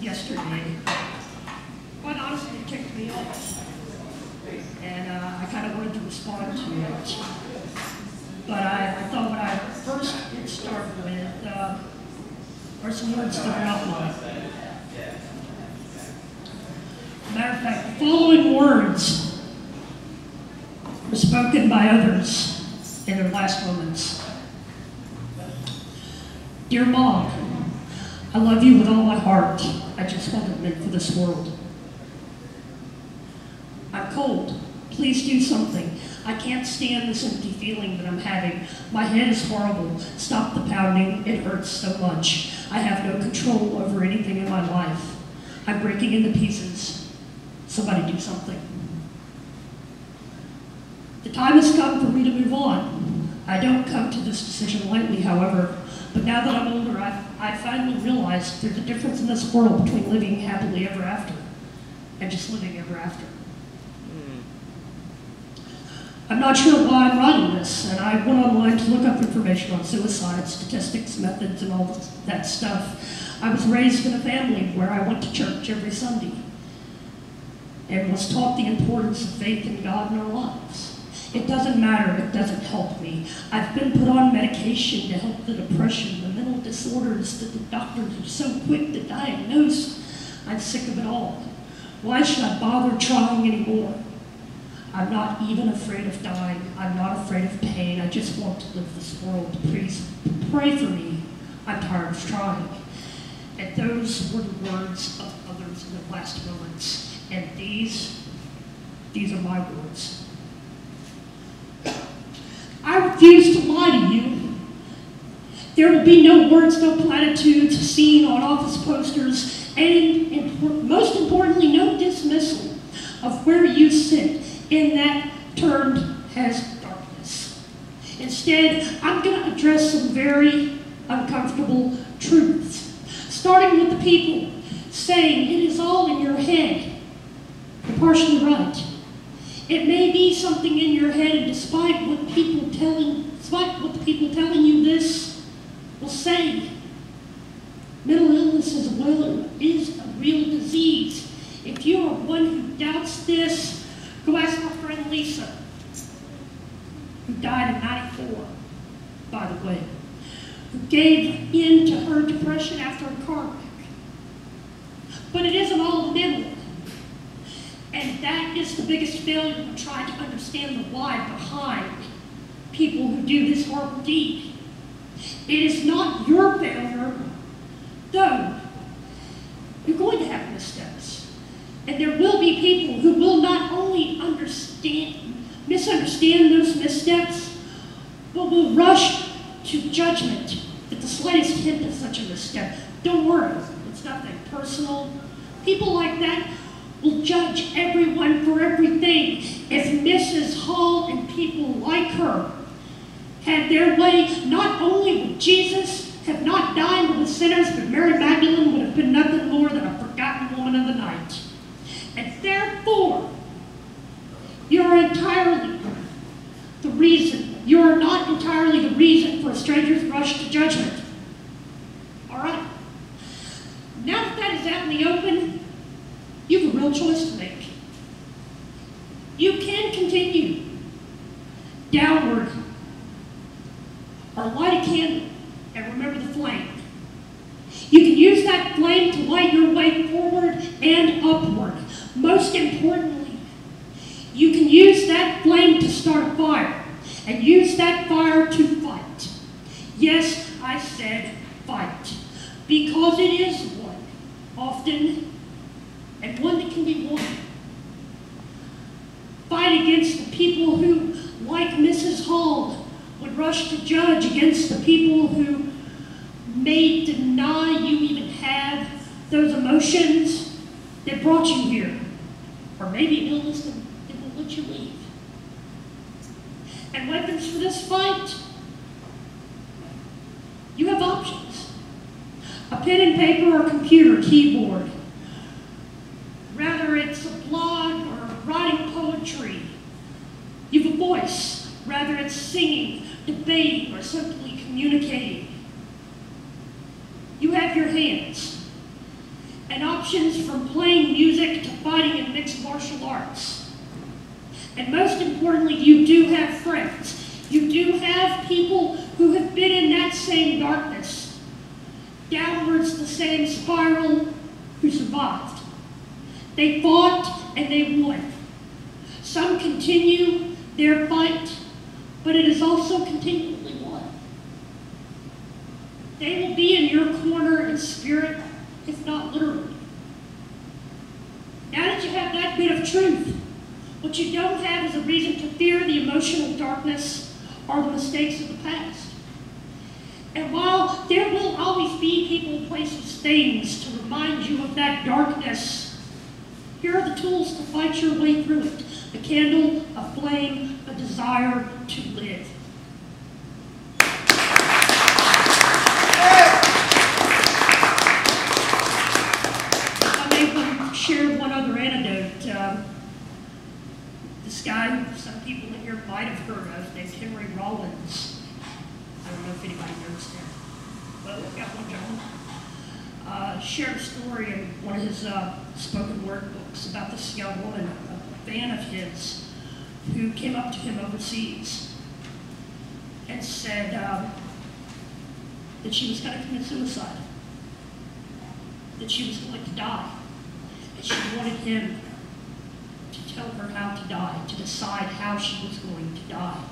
yesterday, quite honestly, it ticked me off. And I kind of wanted to respond to it. But I thought when I first get started with, are some words that are not mine. Matter of fact, the following words were spoken by others in their last moments. Dear Mom, I love you with all my heart. I just wasn't meant for this world. I'm cold. Please do something. I can't stand this empty feeling that I'm having. My head is horrible. Stop the pounding. It hurts so much. I have no control over anything in my life. I'm breaking into pieces. Somebody do something. The time has come for me to move on. I don't come to this decision lightly, however, but now that I'm older, I finally realized there's a difference in this world between living happily ever after and just living ever after. I'm not sure why I'm writing this, and I went online to look up information on suicide, statistics, methods, and all that stuff. I was raised in a family where I went to church every Sunday and was taught the importance of faith in God in our lives. It doesn't matter, it doesn't help me. I've been put on medication to help the depression, the mental disorders that the doctors are so quick to diagnose. I'm sick of it all. Why should I bother trying anymore? I'm not even afraid of dying. I'm not afraid of pain. I just want to live this world. Please pray for me. I'm tired of trying. And those were the words of others in their last moments. And these are my words. I refuse to lie to you. There will be no words, no platitudes seen on office posters, and most importantly, no dismissal of where you sit in that turned as darkness. Instead, I'm going to address some very uncomfortable truths, starting with the people saying it is all in your head. You're partially right. It may be something in your head, and despite what the people telling you this will say, mental illness is a real disease. If you are one who doubts this, go ask my friend Lisa, who died in '94, by the way, who gave in to her depression after a car wreck. But it isn't all mental. And that is the biggest failure in trying to understand the why behind people who do this horrible deed. It is not your failure, though. You're going to have missteps. And there will be people who will not only misunderstand those missteps, but will rush to judgment at the slightest hint of such a misstep. Don't worry, it's nothing personal. People like that will judge everyone for everything. If Mrs. Hall and people like her had their way, not only would Jesus have not dined with sinners, but Mary Magdalene would have been nothing more than a forgotten woman of the night. And therefore, you're not entirely the reason for a stranger's rush to judgment. All right. Now that that is out in the open, you have a real choice to make. You can continue downward or light a candle and remember the flame. You can use that flame to light your way forward and upward. Most importantly, you can use that flame to start a fire and use that fire to fight. Yes, I said fight, because it is one, often, and one that can be won. Fight against the people who, like Mrs. Hall, would rush to judge, against the people who may deny you even had those emotions that brought you here, or maybe an illness that won't let you leave. And weapons for this fight? You have options. A pen and paper or computer keyboard. Rather it's a blog or writing poetry. You have a voice. Rather it's singing, debating, or simply communicating. You have your hands. and options from playing music to fighting in mixed martial arts. And most importantly, you do have friends. You do have people who have been in that same darkness, downwards the same spiral, who survived. They fought and they won. Some continue their fight, but it is also continually won. They will be in your corner in spirit, if not literally. Now that you have that bit of truth, what you don't have is a reason to fear the emotional darkness or the mistakes of the past. And while there will always be people, places, things to remind you of that darkness, here are the tools to fight your way through it. A candle, a flame, a desire to live. I may share one other anecdote. This guy, some people in here might have heard of, named Henry Rollins. I don't know if anybody knows him, but we've got one gentleman. Shared a story in one of his spoken word books about this young woman, a fan of his, who came up to him overseas and said that she was going to commit suicide, that she was going to die, and she wanted him to tell her how to die, to decide how she was going to die.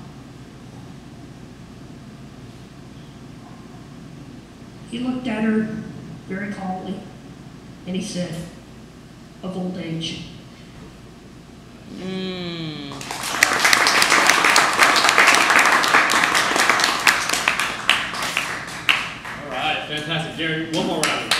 He looked at her very calmly, and he said, of old age. All right, fantastic. Gary, one more round.